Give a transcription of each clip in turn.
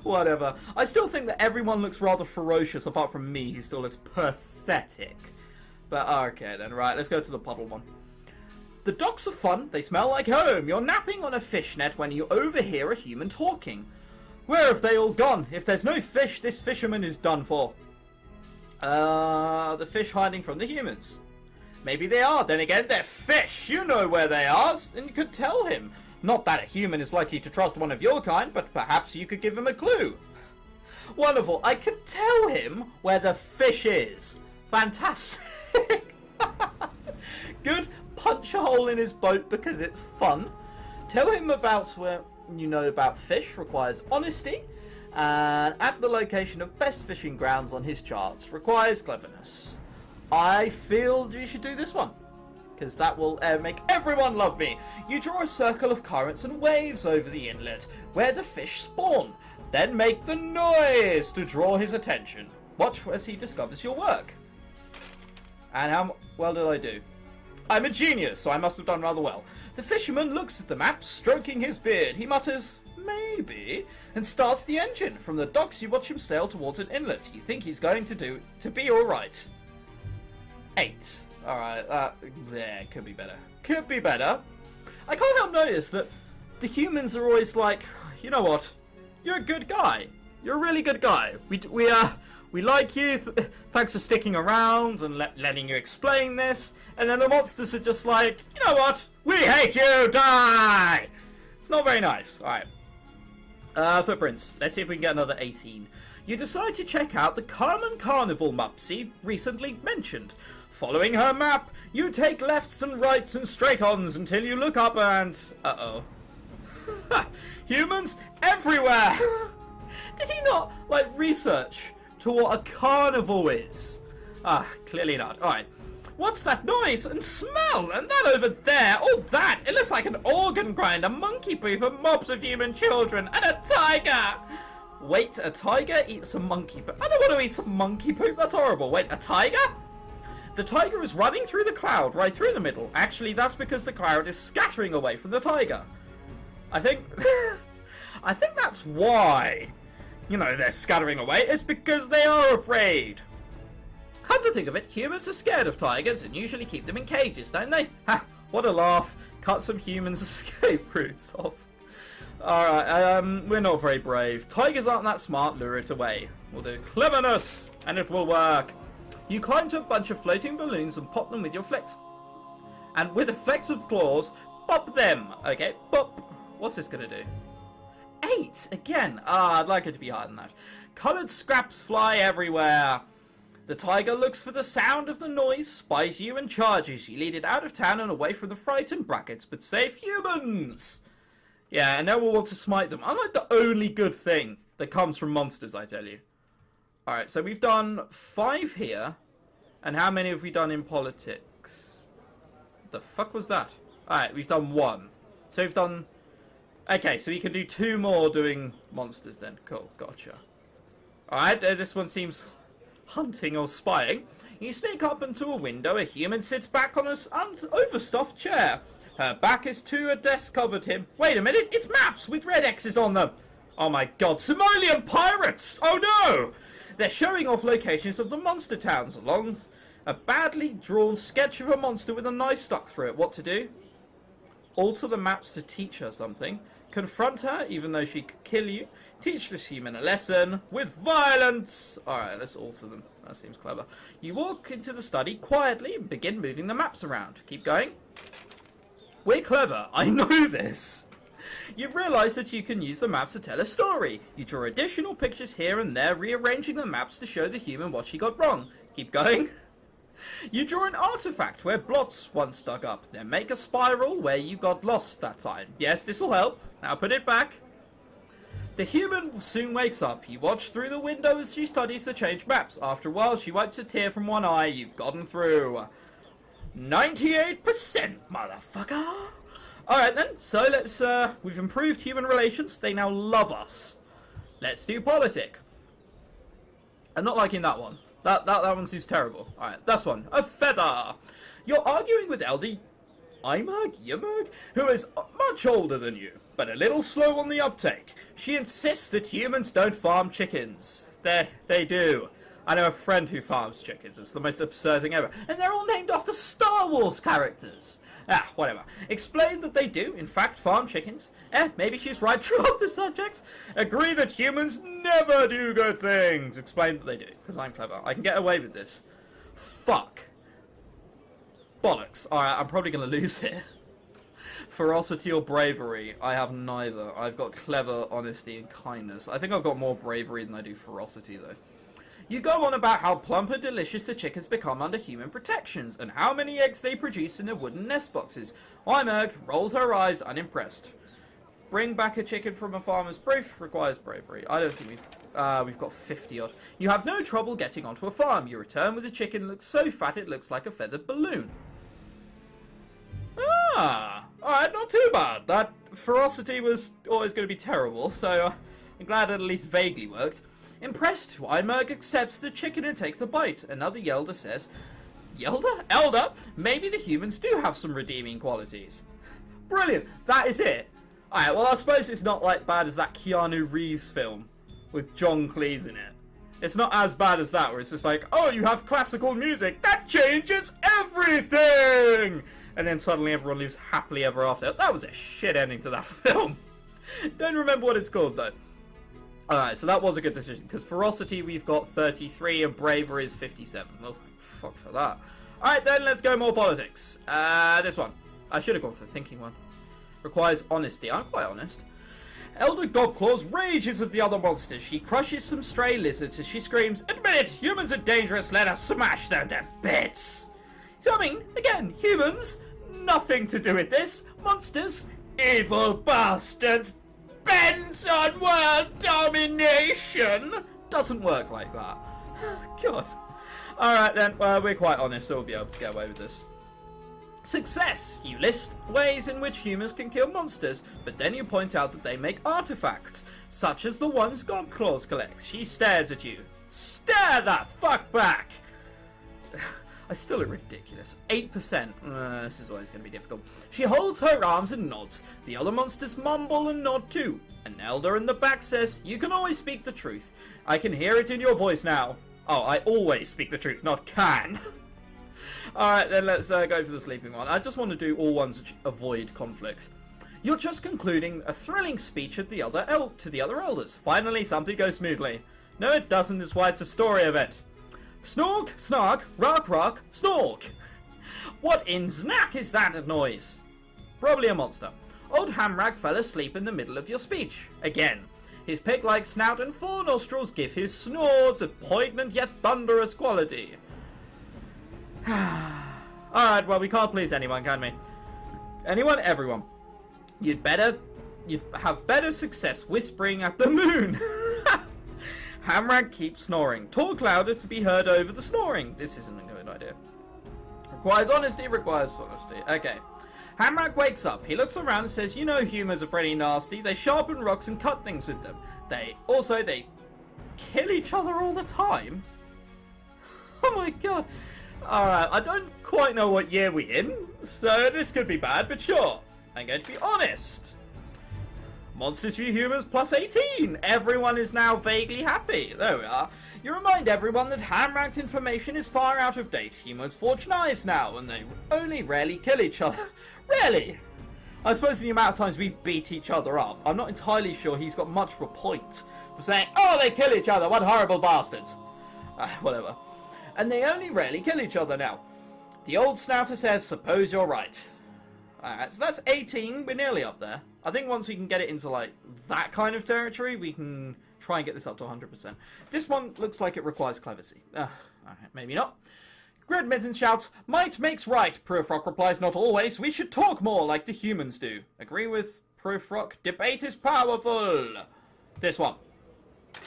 Whatever. I still think that everyone looks rather ferocious, apart from me, who still looks pathetic. But okay then, right, let's go to the puddle one. The docks are fun, they smell like home. You're napping on a fish net when you overhear a human talking. Where have they all gone? If there's no fish, this fisherman is done for. The fish hiding from the humans. Maybe they are, then again, they're fish. You know where they are, and you could tell him. Not that a human is likely to trust one of your kind, but perhaps you could give him a clue. Wonderful, I could tell him where the fish is. Fantastic. Good, punch a hole in his boat because it's fun. Tell him about where you know about fish requires honesty. And at the location of best fishing grounds on his charts requires cleverness. I feel you should do this one, because that will make everyone love me. You draw a circle of currents and waves over the inlet where the fish spawn. Then make the noise to draw his attention. Watch as he discovers your work. And how well did I do? I'm a genius, so I must have done rather well. The fisherman looks at the map, stroking his beard. He mutters, maybe, and starts the engine. From the docks, you watch him sail towards an inlet. You think he's going to be alright. 8. Alright, yeah, could be better. Could be better. I can't help notice that the humans are always like, you know what? You're a good guy. You're a really good guy. We like you. Thanks for sticking around and letting you explain this. And then the monsters are just like, you know what? We hate you. Die. It's not very nice. All right. Footprints. Let's see if we can get another 18. You decide to check out the Carmen Carnival Mupsy recently mentioned. Following her map, you take lefts and rights and straight-ons until you look up and... Uh-oh. Humans everywhere! Did he not, like, research to what a carnival is? Ah, clearly not. Alright. What's that noise and smell? And that over there? Oh, that! It looks like an organ grinder, monkey poop, and mobs of human children, and a tiger! Wait, a tiger eats some monkey poop? I don't want to eat some monkey poop, that's horrible. Wait, a tiger? The tiger is running through the cloud, right through the middle. Actually, that's because the cloud is scattering away from the tiger. I think... I think that's why, you know, they're scattering away. It's because they are afraid. Come to think of it, humans are scared of tigers and usually keep them in cages, don't they? Ha! What a laugh. Cut some humans' escape routes off. Alright, we're not very brave. Tigers aren't that smart, lure it away. We'll do cleverness, and it will work. You climb to a bunch of floating balloons and pop them with your flex. And with a flex of claws, pop them. Okay, pop. What's this gonna do? 8 again. I'd like it to be higher than that. Coloured scraps fly everywhere. The tiger looks for the sound of the noise, spies you, and charges. You lead it out of town and away from the frightened brackets, but safe humans. Yeah, and now we'll want to smite them. Unlike the only good thing that comes from monsters, I tell you. Alright, so we've done 5 here. And how many have we done in politics? What the fuck was that? Alright, we've done 1. So we've done... Okay, so we can do 2 more doing monsters then. Cool, gotcha. Alright, this one seems hunting or spying. You sneak up into a window. A human sits back on an overstuffed chair. Her back is to a desk covered him. Wait a minute, it's maps with red X's on them. Oh my god, Somalian pirates! Oh no! They're showing off locations of the monster towns along a badly drawn sketch of a monster with a knife stuck through it. What to do? Alter the maps to teach her something. Confront her, even though she could kill you. Teach this human a lesson with violence. Alright, let's alter them. That seems clever. You walk into the study quietly and begin moving the maps around. Keep going. We're clever. I know this. You've realised that you can use the maps to tell a story. You draw additional pictures here and there, rearranging the maps to show the human what she got wrong. Keep going. You draw an artifact where blots once dug up, then make a spiral where you got lost that time. Yes, this will help. Now put it back. The human soon wakes up. You watch through the window as she studies the changed maps. After a while, she wipes a tear from one eye. You've gotten through. 98%, motherfucker. Alright then, so let's, we've improved human relations. They now love us. Let's do politic. I'm not liking that one. That one seems terrible. Alright, this one. A feather. You're arguing with Elder Ymerg, who is much older than you. but a little slow on the uptake. She insists that humans don't farm chickens. They do. I know a friend who farms chickens. It's the most absurd thing ever. And they're all named after Star Wars characters. Ah, whatever. Explain that they do, in fact, farm chickens. Maybe she's right, drop the subjects. Agree that humans never do good things. Explain that they do, because I'm clever. I can get away with this. Fuck. Bollocks. Alright, I'm probably going to lose here. Ferocity or bravery? I have neither. I've got clever, honesty, and kindness. I think I've got more bravery than I do ferocity, though. You go on about how plump and delicious the chickens become under human protections, and how many eggs they produce in their wooden nest boxes. Weimerg rolls her eyes, unimpressed. Bring back a chicken from a farmer's proof requires bravery. I don't think we've got 50 odd. You have no trouble getting onto a farm. You return with a chicken that looks so fat it looks like a feathered balloon. Ah, alright, not too bad. That ferocity was always going to be terrible, so I'm glad it at least vaguely worked. Impressed, Weimerg accepts the chicken and takes a bite. Another Yelder says, Elder, maybe the humans do have some redeeming qualities. Brilliant, that is it. Alright, well I suppose it's not like bad as that Keanu Reeves film with John Cleese in it. It's not as bad as that, where it's just like, oh, you have classical music, that changes everything! And then suddenly everyone lives happily ever after. That was a shit ending to that film. Don't remember what it's called though. Alright, so that was a good decision, because ferocity we've got 33 and bravery is 57. Well, fuck for that. Alright then, let's go more politics. This one. I should have gone for the thinking one. Requires honesty. I'm quite honest. Elder Godclaws rages at the other monsters. She crushes some stray lizards as she screams, "Admit it! Humans are dangerous! Let us smash them to bits!" So, I mean, again, humans, nothing to do with this. Monsters, evil bastards, bent on world domination. Doesn't work like that. God. Alright then, well, we're quite honest, so we'll be able to get away with this. Success! You list ways in which humans can kill monsters, but then you point out that they make artifacts, such as the ones Godclaws collects. She stares at you. Stare the fuck back! I still look ridiculous. 8%. This is always going to be difficult. She holds her arms and nods. The other monsters mumble and nod too. An elder in the back says, "You can always speak the truth. I can hear it in your voice now." Oh, I always speak the truth, not can. Alright, then let's go for the sleeping one. I just want to do all ones which avoid conflict. You're just concluding a thrilling speech at the other to the other elders. Finally, something goes smoothly. No, it doesn't. That's why it's a story event. Snork, snark, rock, rock, snork. What in znack is that noise? Probably a monster. Old Hamrag fell asleep in the middle of your speech. Again. His pig-like snout and four nostrils give his snores a poignant yet thunderous quality. Alright, well, we can't please anyone, can we? Anyone? Everyone. You'd have better success whispering at the moon. Hamrag keeps snoring. Talk louder to be heard over the snoring. This isn't a good idea. Requires honesty, requires honesty. Okay. Hamrag wakes up. He looks around and says, "You know humans are pretty nasty. They sharpen rocks and cut things with them. They kill each other all the time." Oh my god. Alright, I don't quite know what year we're in, so this could be bad, but sure. I'm going to be honest. Monsters for humans plus 18. Everyone is now vaguely happy. There we are. You remind everyone that Hamrag's information is far out of date. Humans forge knives now, and they only rarely kill each other. Really? I suppose the amount of times we beat each other up, I'm not entirely sure he's got much of a point for saying, "Oh, they kill each other, what horrible bastards." Whatever. And they only rarely kill each other now. The old snouter says, "Suppose you're right." Alright, so that's 18. We're nearly up there. I think once we can get it into, like, that kind of territory, we can try and get this up to 100%. This one looks like it requires clevercy. Alright, maybe not. Gridmitten shouts, "Might makes right." Prufrock replies, "Not always. We should talk more like the humans do." Agree with Prufrock. Debate is powerful. This one.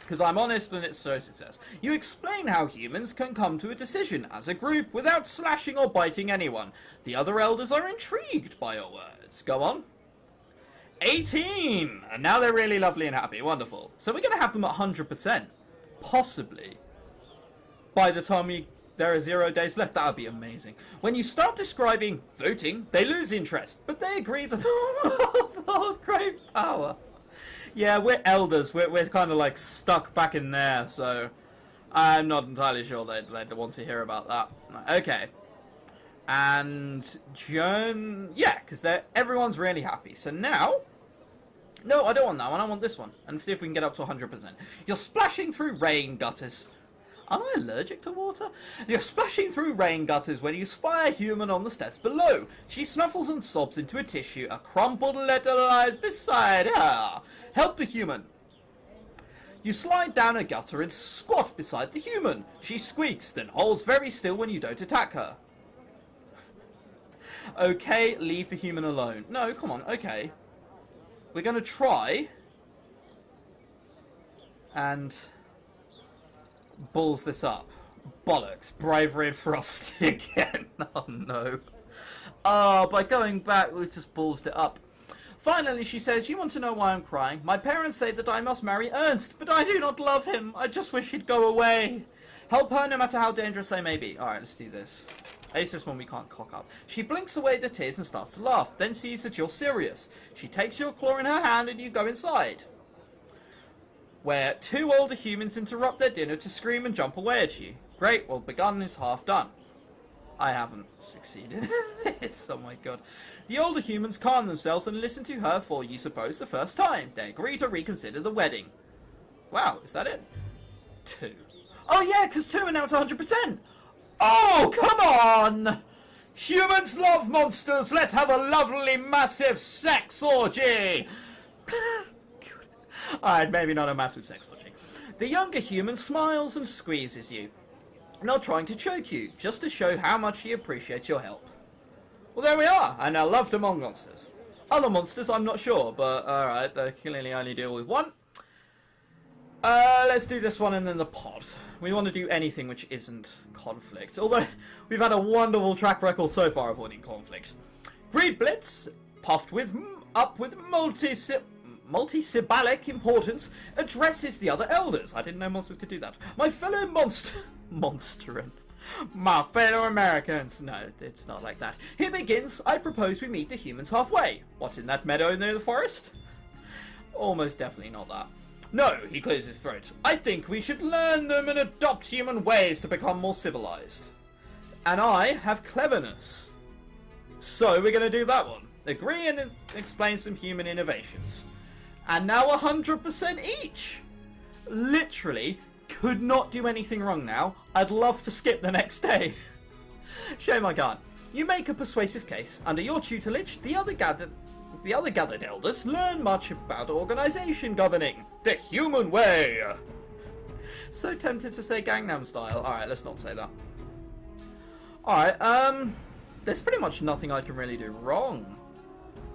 Because I'm honest and it's a success. You explain how humans can come to a decision as a group without slashing or biting anyone. The other elders are intrigued by your words. Go on. 18! And now they're really lovely and happy. Wonderful. So we're going to have them at 100%. Possibly. By the time there are 0 days left. That would be amazing. When you start describing voting, they lose interest, but they agree that the hold great power. Yeah, we're elders. We're kind of like stuck back in there, so I'm not entirely sure they'd want to hear about that. Okay. And Joan, yeah, because everyone's really happy. So now, no, I don't want that one. I want this one. And see if we can get up to 100%. You're splashing through rain gutters. Am I allergic to water? You're splashing through rain gutters when you spy a human on the steps below. She snuffles and sobs into a tissue. A crumpled letter lies beside her. Help the human. You slide down a gutter and squat beside the human. She squeaks, then holds very still when you don't attack her. Okay, leave the human alone. No, come on, okay. We're going to try and balls this up. Bollocks. Bravery and Frosty again. Oh, no. Oh, by going back, we've just ballsed it up. Finally, she says, you want to know why I'm crying? My parents say that I must marry Ernst, but I do not love him. I just wish he'd go away. Help her no matter how dangerous they may be. Alright, let's do this. It's this one we can't cock up. She blinks away the tears and starts to laugh, then sees that you're serious. She takes your claw in her hand and you go inside, where two older humans interrupt their dinner to scream and jump away at you. Great, well, begun is half done. I haven't succeeded in this, oh my god. The older humans calm themselves and listen to her for, you suppose, the first time. They agree to reconsider the wedding. Wow, is that it? 2. Oh yeah, because 2 and now it's 100%. Oh, come on! Humans love monsters. Let's have a lovely, massive sex orgy. Alright, maybe not a massive sex orgy. The younger human smiles and squeezes you. Not trying to choke you, just to show how much he appreciates your help. Well, there we are. I now love among monsters. Other monsters, I'm not sure, but alright, they clearly only deal with one. Let's do this one and then the pod. We want to do anything which isn't conflict. Although, we've had a wonderful track record so far avoiding conflict. Greed Blitz, puffed up with multi-syllabic importance, addresses the other elders. I didn't know monsters could do that. My fellow monsterin. My fellow Americans. No, it's not like that. He begins, I propose we meet the humans halfway. What, in that meadow near the forest? Almost definitely not that. No, he clears his throat. I think we should learn them and adopt human ways to become more civilized. And I have cleverness. So we're going to do that one. Agree and explain some human innovations. And now 100% each. Literally, could not do anything wrong now. I'd love to skip the next day. Shame I can't. You make a persuasive case. Under your tutelage, the other gathered elders learn much about organization governing. The human way. So tempted to say Gangnam Style. Alright, let's not say that. Alright, there's pretty much nothing I can really do wrong.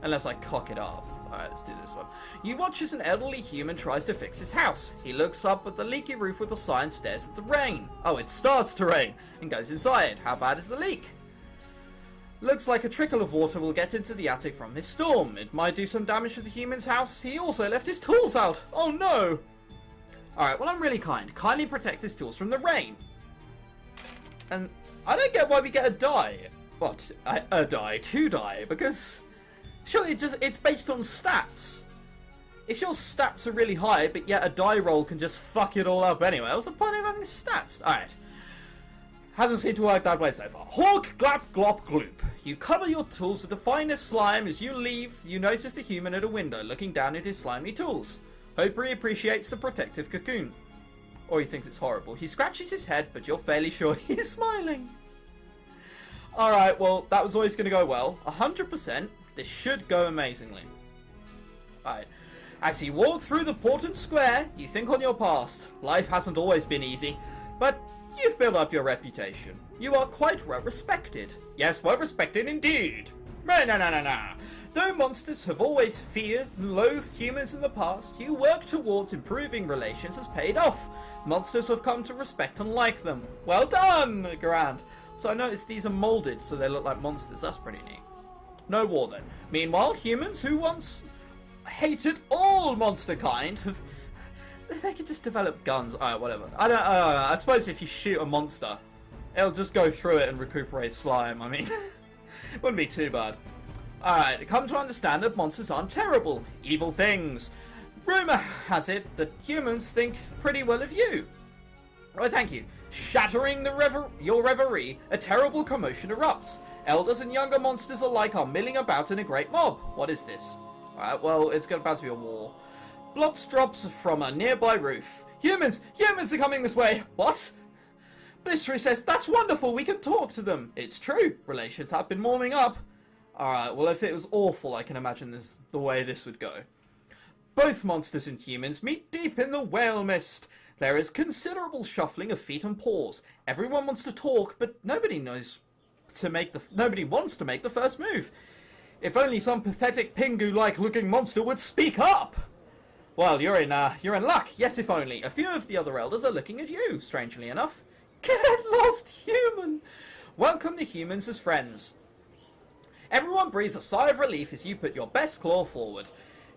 Unless I cock it up. Alright, let's do this one. You watch as an elderly human tries to fix his house. He looks up at the leaky roof with a sigh and stares at the rain. Oh, it starts to rain. And goes inside. How bad is the leak? Looks like a trickle of water will get into the attic from this storm. It might do some damage to the human's house. He also left his tools out. Oh no! Alright, well I'm really kind. Kindly protect his tools from the rain. And I don't get why we get a die. What? A die? 2 die? Because surely it's based on stats. If your stats are really high, but yet a die roll can just fuck it all up anyway, what's the point of having stats? Alright. Hasn't seemed to work that way so far. Hawk, glap, glop, gloop. You cover your tools with the finest slime. As you leave, you notice the human at a window looking down at his slimy tools. Hope he appreciates the protective cocoon. Or he thinks it's horrible. He scratches his head, but you're fairly sure he's smiling. Alright, well, that was always going to go well. 100%. This should go amazingly. Alright. As you walk through the Portland Square, you think on your past. Life hasn't always been easy, but you've built up your reputation. You are quite well respected. Yes, well respected indeed. No. Though monsters have always feared and loathed humans in the past, your work towards improving relations has paid off. Monsters have come to respect and like them. Well done, Grant. So I noticed these are molded so they look like monsters. That's pretty neat. No war then. Meanwhile, humans who once hated all monster kind have... They could just develop guns. Alright, whatever. I suppose if you shoot a monster, It'll just go through it and recuperate slime. I mean, wouldn't be too bad. Alright, come to understand that monsters aren't terrible, evil things. Rumour has it that humans think pretty well of you. Oh, thank you. Shattering your reverie, a terrible commotion erupts. Elders and younger monsters alike are milling about in a great mob. What is this? Alright, well, it's about to be a war. Blots drops from a nearby roof. Humans! Humans are coming this way! What? Blistery says, that's wonderful, we can talk to them. It's true, relations have been warming up. Alright, well, if it was awful, I can imagine the way this would go. Both monsters and humans meet deep in the whale mist. There is considerable shuffling of feet and paws. Everyone wants to talk, but nobody wants to make the first move. If only some pathetic Pingu-like looking monster would speak up. Well, you're in luck. Yes, if only. A few of the other elders are looking at you, strangely enough. Get lost, human! Welcome to humans as friends. Everyone breathes a sigh of relief as you put your best claw forward.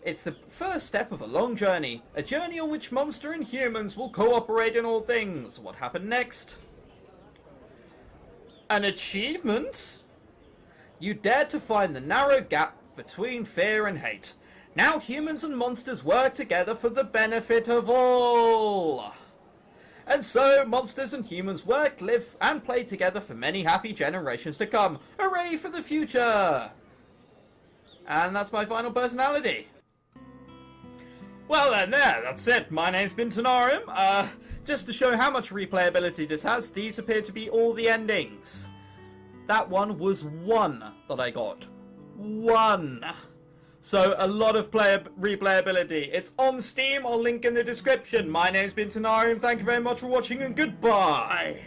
It's the first step of a long journey. A journey on which monster and humans will cooperate in all things. What happened next? An achievement? You dared to find the narrow gap between fear and hate. Now humans and monsters work together for the benefit of all. And so, monsters and humans work, live, and play together for many happy generations to come. Hooray for the future! And that's my final personality. Well then, that's it. My name's been ChrisTenarium. Just to show how much replayability this has, these appear to be all the endings. That one was 1 that I got. 1! So, a lot of replayability. It's on Steam, I'll link in the description. My name's been ChrisTenarium, thank you very much for watching, and goodbye!